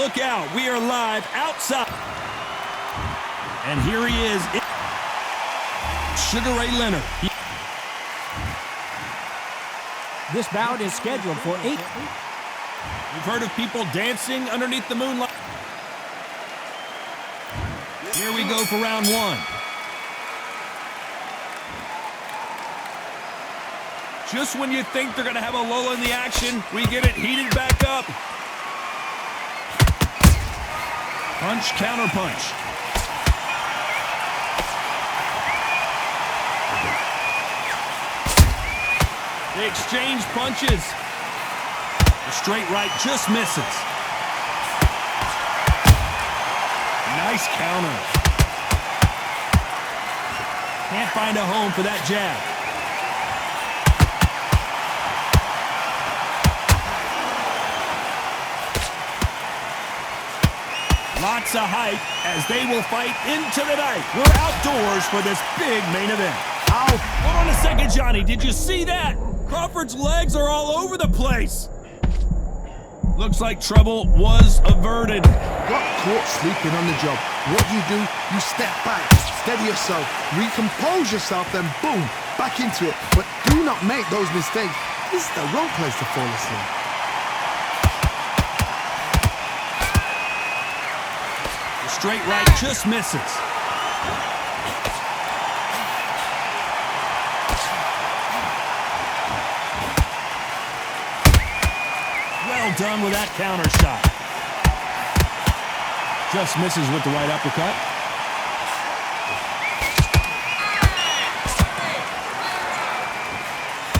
look out. We are live outside. And here he is, Sugar Ray Leonard. This bout is scheduled for 8. We've heard of people dancing underneath the moonlight. Here we go for round 1. Just when you think they're going to have a lull in the action, we get it heated back up. Punch, counter punch. They exchange punches. The straight right just misses. Nice counter. Can't find a home for that jab. Lots of hype as they will fight into the night. We're outdoors for this big main event. Ow. Hold on a second, Johnny. Did you see that? Crawford's legs are all over the place. Looks like trouble was averted. Got caught sleeping on the job. What do? You step back, steady yourself, recompose yourself, then boom, back into it. But do not make those mistakes. This is the wrong place to fall asleep. The straight right just misses. Well done with that counter shot. Just misses with the right uppercut.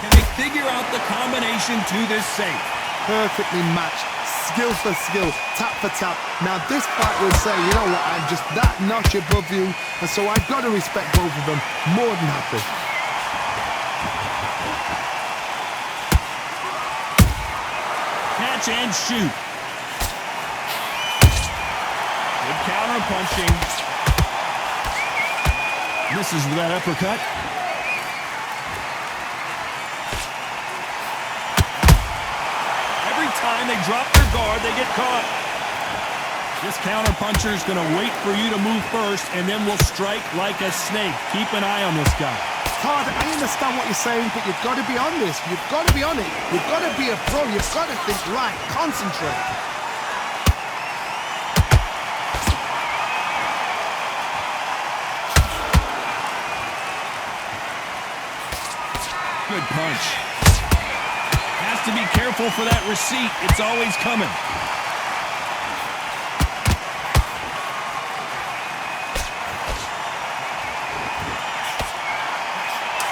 Can they figure out the combination to this safe? Perfectly matched, skill for skill, tap for tap. Now this fight will say, you know what, I'm just that notch above you, and so I've got to respect both of them more than happy. Catch and shoot. Good counter punching. Misses with that uppercut. Every time they drop their guard, they get caught. This counter puncher is going to wait for you to move first, and then will strike like a snake. Keep an eye on this guy. Todd, I understand what you're saying, but you've got to be on this. You've got to be on it. You've got to be a pro. You've got to think right. Concentrate. Good punch. Has to be careful for that receipt. It's always coming.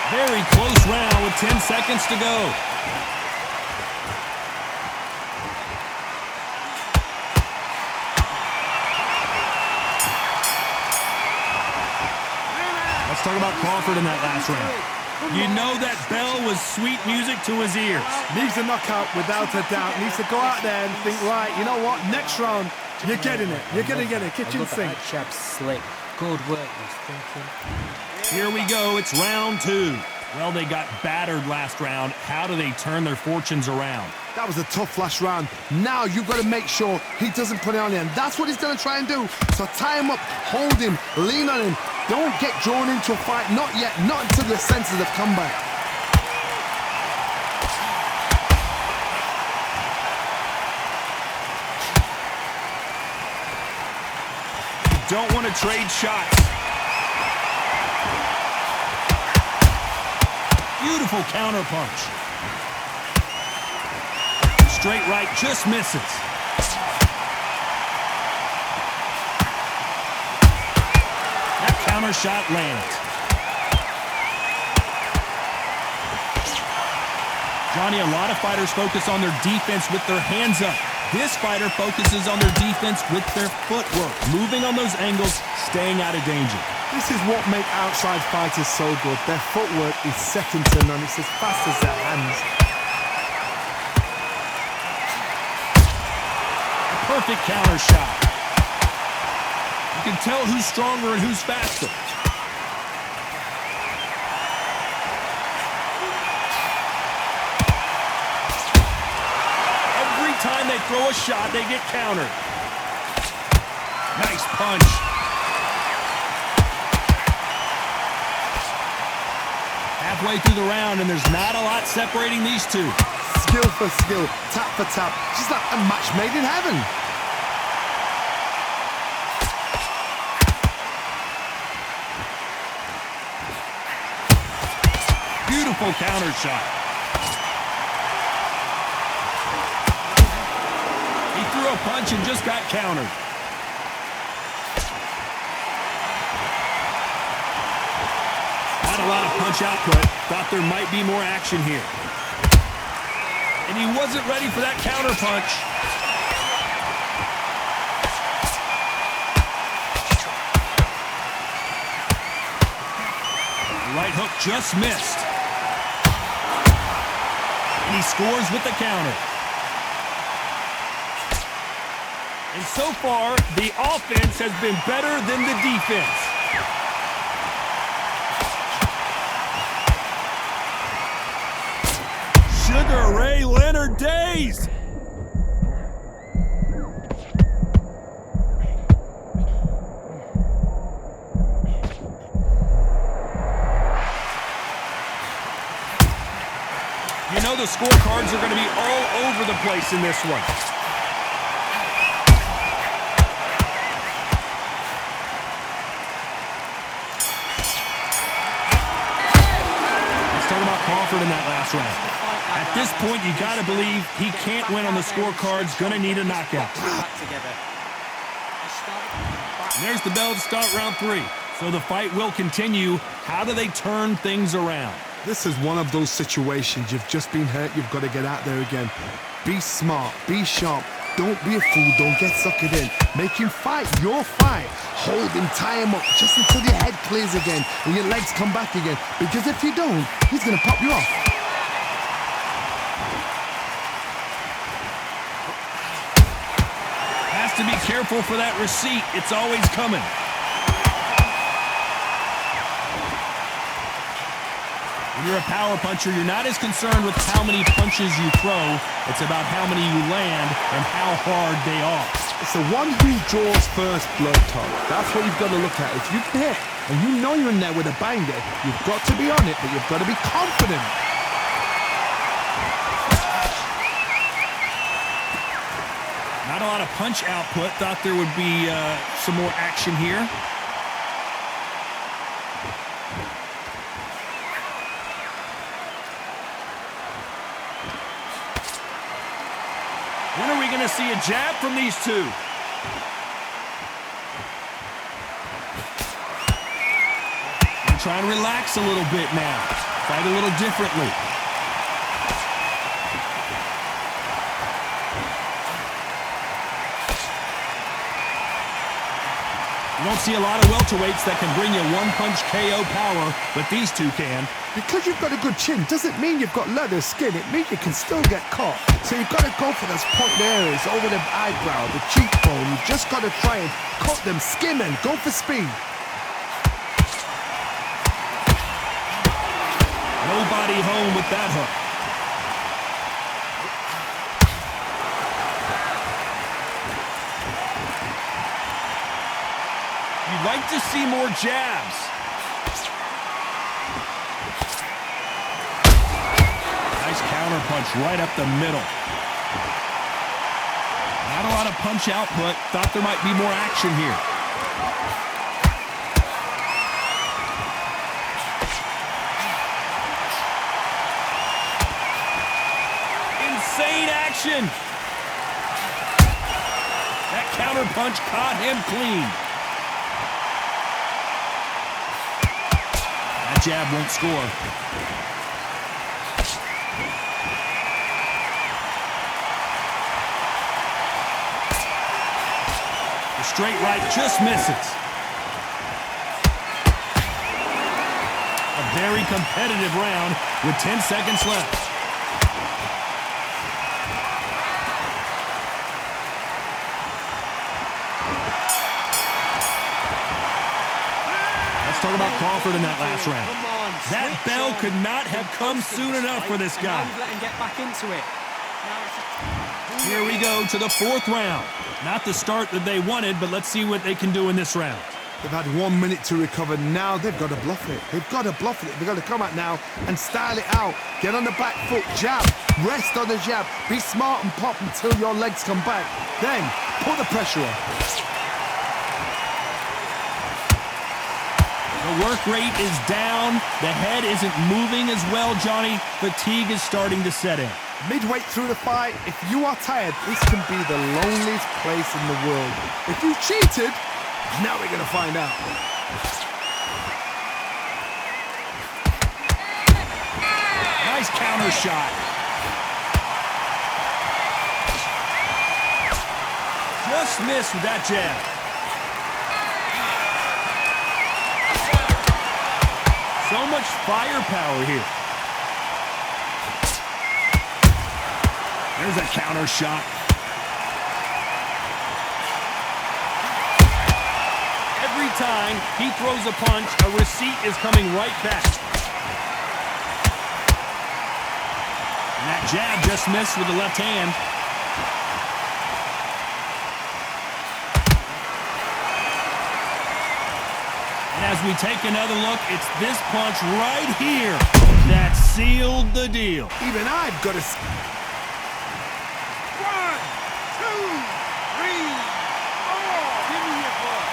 Very close round with 10 seconds to go. Let's talk about Crawford in that last round. You know that bell was sweet music to his ears. Needs a knockout without a doubt. Needs to go out there and think, right, you know what, next round, you're getting it. You're going to get it. Kitchen sink. Chap's slick. Good work, he's thinking. Here we go, it's round 2. Well, they got battered last round. How do they turn their fortunes around? That was a tough last round. Now you've got to make sure he doesn't put it on you, and that's what he's going to try and do. So tie him up, hold him, lean on him. Don't get drawn into a fight. Not yet, not until your senses have come back. You don't want to trade shots. Beautiful counter punch. Straight right just misses. That counter shot lands. Johnny, a lot of fighters focus on their defense with their hands up. This fighter focuses on their defense with their footwork, moving on those angles, staying out of danger. This is what makes outside fighters so good. Their footwork is second to none. It's as fast as their hands. A perfect counter shot. You can tell who's stronger and who's faster. Every time they throw a shot, they get countered. Nice punch. Halfway through the round, and there's not a lot separating these two. Skill for skill, tap for tap, just like a match made in heaven. Beautiful counter shot. He threw a punch and just got countered. Not a lot of punch output. Thought there might be more action here. And he wasn't ready for that counter punch. The right hook just missed. And he scores with the counter. And so far, the offense has been better than the defense. Sugar Ray Leonard dazed. You know the scorecards are going to be all over the place in this one. Let's talk about Crawford in that last round. At this point, you got to believe he can't win on the scorecards. Going to need a knockout. And there's the bell to start round 3. So the fight will continue. How do they turn things around? This is one of those situations. You've just been hurt. You've got to get out there again. Be smart. Be sharp. Don't be a fool. Don't get suckered in. Make him fight your fight. Hold him, tie him up just until your head clears again and your legs come back again. Because if you don't, he's going to pop you off. Has to be careful for that receipt. It's always coming. When you're a power puncher, you're not as concerned with how many punches you throw. It's about how many you land and how hard they are. It's the one who draws first blood, Todd. That's what you've got to look at. If you can hit and you know you're in there with a banger, you've got to be on it, but you've got to be confident. Not a lot of punch output. Thought there would be some more action here. When are we going to see a jab from these two? I'm trying to relax a little bit now. Fight a little differently. You don't see a lot of welterweights that can bring you one-punch KO power, but these two can. Because you've got a good chin doesn't mean you've got leather skin. It means you can still get caught. So you've got to go for those point areas over the eyebrow, the cheekbone. You've just got to try and cut them, skim and go for speed. Nobody home with that hook. You'd like to see more jabs. Nice counter punch right up the middle. Not a lot of punch output. Thought there might be more action here. Insane action. That counter punch caught him clean. That jab won't score. The straight right just misses. A very competitive round with 10 seconds left. Let's talk about Crawford in that last round. That bell could not have come soon enough for this guy. Let him get back into it. Now Here we go to the fourth round. Not the start that they wanted, but let's see what they can do in this round. They've had 1 minute to recover. Now they've got to bluff it. They've got to bluff it. They've got to come out now and style it out. Get on the back foot, jab, rest on the jab. Be smart and pop until your legs come back. Then put the pressure on. The work rate is down. The head isn't moving as well, Johnny. Fatigue is starting to set in. Midway through the fight, if you are tired, this can be the loneliest place in the world. If you cheated, now we're going to find out. Nice counter shot. Just missed with that jab. So much firepower here. There's a counter shot. Every time he throws a punch, a receipt is coming right back. And that jab just missed with the left hand. And as we take another look, it's this punch right here that sealed the deal. Even I've got to... 1, 2, 3, 4. Give me your boy.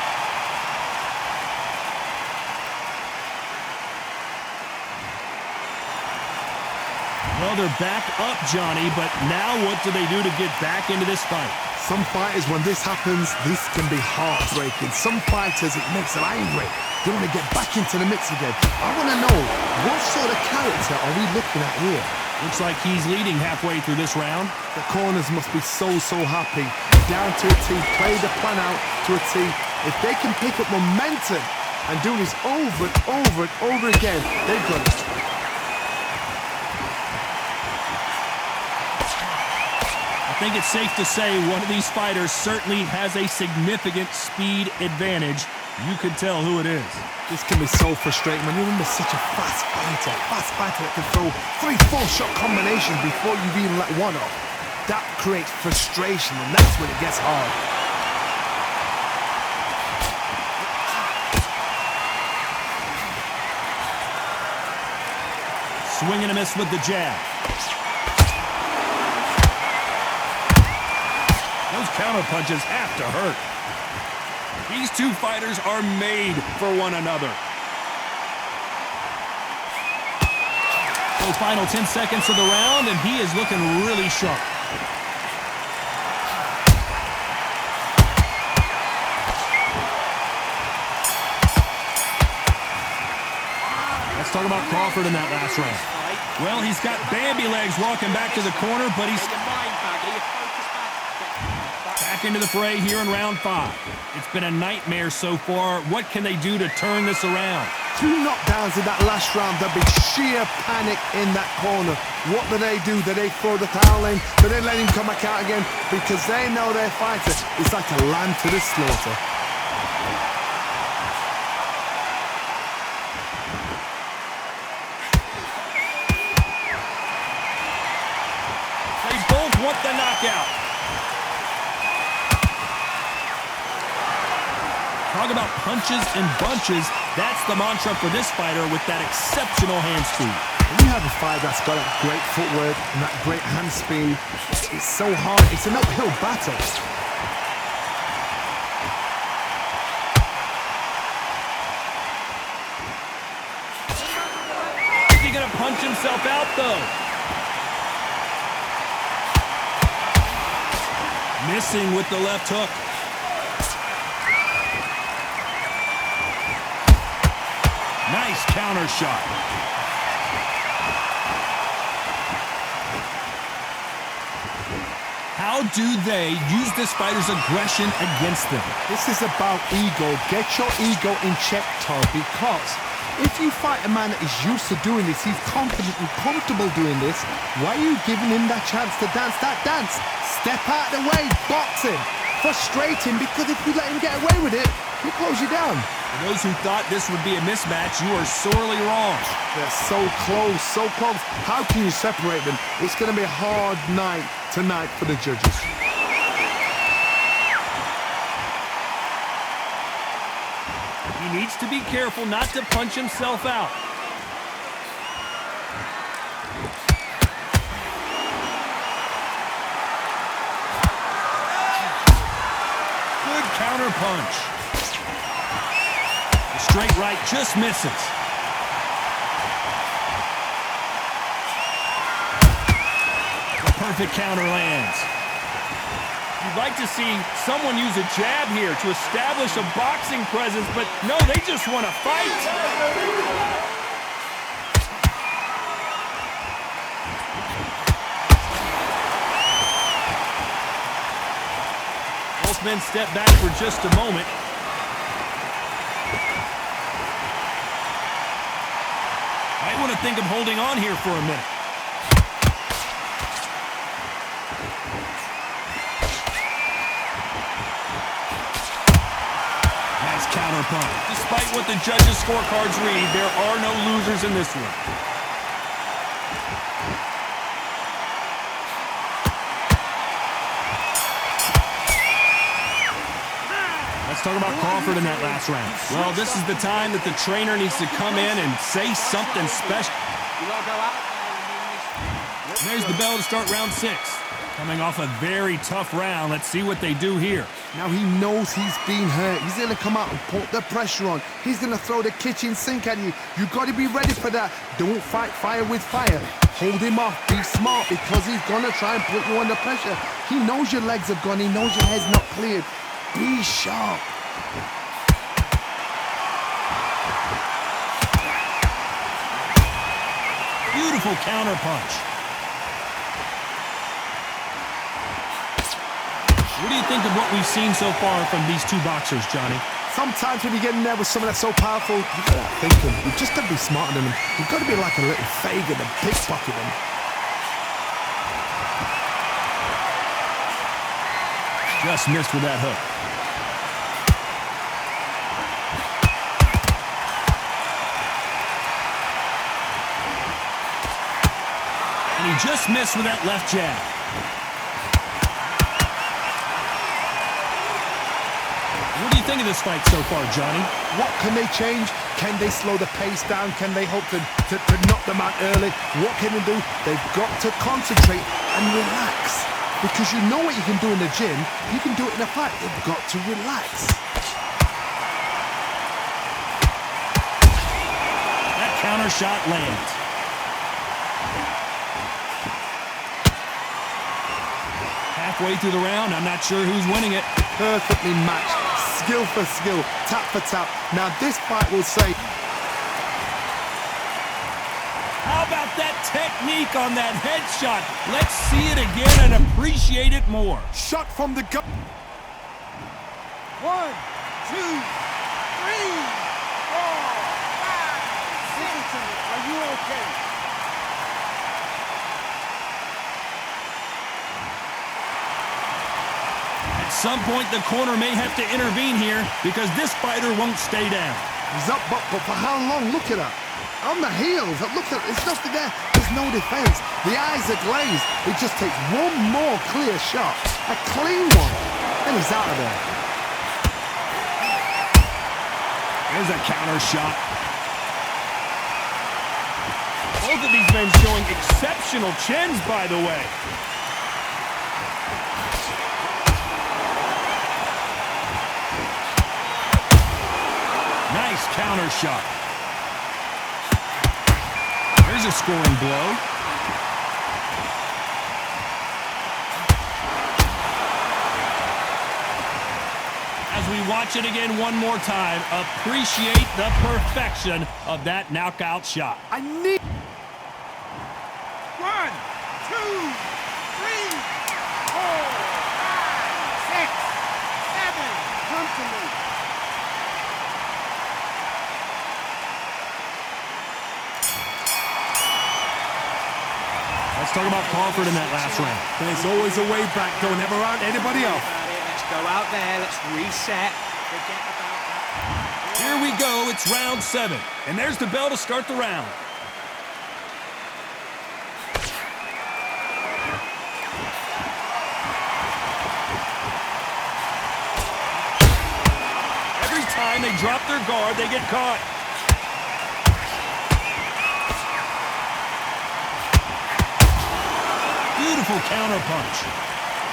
Well, they're back up, Johnny, but now what do they do to get back into this fight? Some fighters, when this happens, this can be heartbreaking. Some fighters, it makes them angry. They want to get back into the mix again. I want to know, what sort of character are we looking at here? Looks like he's leading halfway through this round. The corners must be so happy. Down to a T, play the plan out to a T. If they can pick up momentum and do this over and over and over again, they've got it. I think it's safe to say one of these fighters certainly has a significant speed advantage. You could tell who it is. This can be so frustrating when you're under such a fast fighter that can throw 3-4 shot combinations before you've even let one off. That creates frustration, and that's when it gets hard. Swing and a miss with the jab. Those counter punches have to hurt. These two fighters are made for one another. So final 10 seconds of the round, and he is looking really sharp. Let's talk about Crawford in that last round. Well, he's got Bambi legs walking back to the corner, but he's back into the fray here in round 5. It's been a nightmare so far. What can they do to turn this around? 2 knockdowns in that last round. There'll be sheer panic in that corner. What do? Do they throw the towel in? Do they let him come back out again? Because they know their fighter is like a lamb to the slaughter. They both want the knockout. Talk about punches and bunches. That's the mantra for this fighter with that exceptional hand speed. When you have a fight that's got that great footwork and that great hand speed, it's so hard. It's an uphill battle. Is he going to punch himself out, though? Missing with the left hook. Nice counter shot. How do they use this fighter's aggression against them? This is about ego. Get your ego in check, Todd, because if you fight a man that is used to doing this, he's confident and comfortable doing this, why are you giving him that chance to dance that dance? Step out of the way, box him, frustrate him, because if you let him get away with it, he'll close you down. For those who thought this would be a mismatch, you are sorely wrong. They're so close, so close. How can you separate them? It's going to be a hard night tonight for the judges. He needs to be careful not to punch himself out. Good counter punch. The straight right just misses. The perfect counter lands. You'd like to see someone use a jab here to establish a boxing presence, but no, they just want to fight. Both men step back for just a moment. Might want to think of holding on here for a minute. Counter punch. Despite what the judges' scorecards read, there are no losers in this one. Let's talk about Crawford in that last round. Well, this is the time that the trainer needs to come in and say something special. There's the bell to start round 6. Coming off a very tough round. Let's see what they do here. Now he knows he's been hurt. He's going to come out and put the pressure on. He's going to throw the kitchen sink at you. You've got to be ready for that. Don't fight fire with fire. Hold him off. Be smart because he's going to try and put you under pressure. He knows your legs have gone. He knows your head's not cleared. Be sharp. Beautiful counter punch. What do you think of what we've seen so far from these two boxers, Johnny? Sometimes when you get in there with someone that's so powerful, you've got to think them. You've just got to be smarter than them. You've got to be like a little Fagin and pickpocket them. Just missed with that hook. And he just missed with that left jab. What do you think of this fight so far, Johnny? What can they change? Can they slow the pace down? Can they hope to knock them out early? What can they do? They've got to concentrate and relax. Because you know what you can do in the gym, you can do it in a fight. They've got to relax. That counter shot lands. Halfway through the round, I'm not sure who's winning it. Perfectly matched. Skill for skill, tap for tap. Now this fight will say... How about that technique on that headshot? Let's see it again and appreciate it more. Shot from the gut. 1, 2, 3, 4, 5, 6. Are you okay? At some point, the corner may have to intervene here because this fighter won't stay down. He's up, but for how long? Look at that. On the heels. Look at it. There's nothing there. There's no defense. The eyes are glazed. It just takes one more clear shot. A clean one. And he's out of there. There's a counter shot. Both of these men showing exceptional chins, by the way. Nice counter shot. There's a scoring blow. As we watch it again one more time, appreciate the perfection of that knockout shot. I need... 1, 2, 3, 4, 5, 6, 7. Come to me. Let's talk about Crawford in that last round. There's always a way back. Don't ever out anybody else. Let's go out there. Let's reset. Forget about that. Here we go, it's round 7. And there's the bell to start the round. Every time they drop their guard, they get caught. Beautiful counterpunch.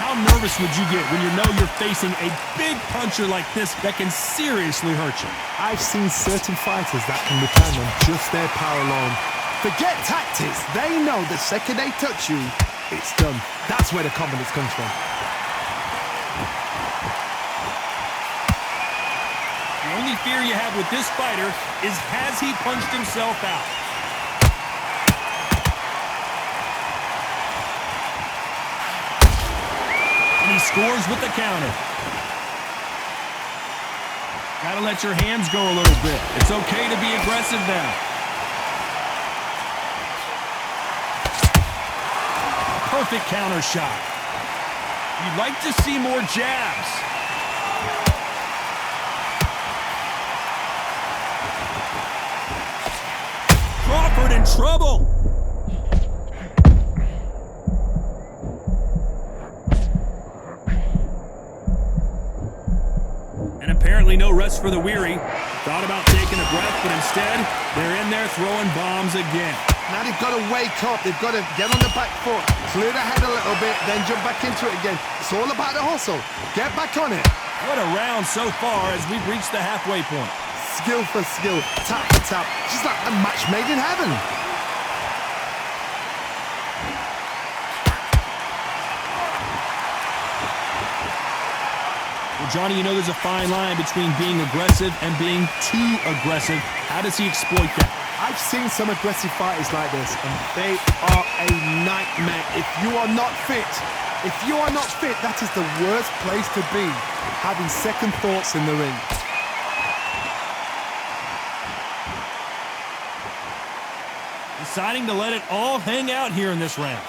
How nervous would you get when you know you're facing a big puncher like this that can seriously hurt you? I've seen certain fighters that can depend on just their power alone. Forget tactics. They know the second they touch you, it's done. That's where the confidence comes from. The only fear you have with this fighter is has he punched himself out? He scores with the counter. Gotta let your hands go a little bit. It's okay to be aggressive now. Perfect counter shot. You'd like to see more jabs. Crawford in trouble. Apparently no rest for the weary. Thought about taking a breath, but instead, they're in there throwing bombs again. Now they've got to wake up. They've got to get on the back foot, clear the head a little bit, then jump back into it again. It's all about the hustle. Get back on it. What a round so far as we've reached the halfway point. Skill for skill, tap for tap. Just like a match made in heaven. Johnny, you know there's a fine line between being aggressive and being too aggressive. How does he exploit that? I've seen some aggressive fighters like this, and they are a nightmare. If you are not fit, that is the worst place to be, having second thoughts in the ring. Deciding to let it all hang out here in this round.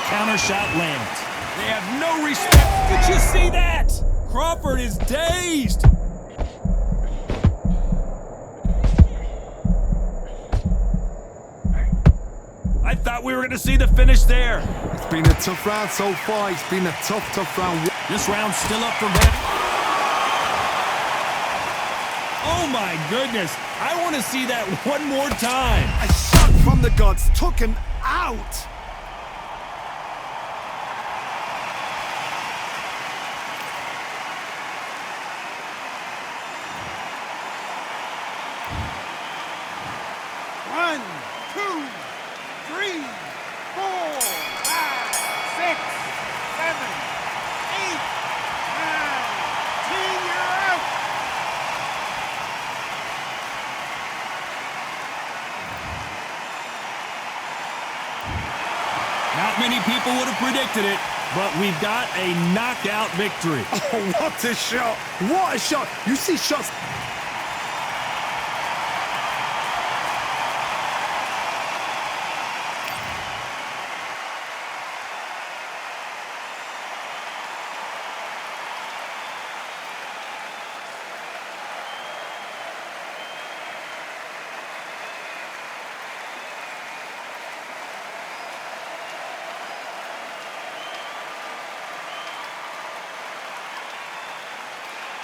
Counter shot lands. They have no respect. Did you see that? Crawford is dazed. I thought we were going to see the finish there. It's been a tough round so far. It's been a tough round. This round's still up for grabs. Oh my goodness. I want to see that one more time. A shot from the gods took him out. Not many people would have predicted it, but we've got a knockout victory. Oh, what a shot! What a shot! You see shots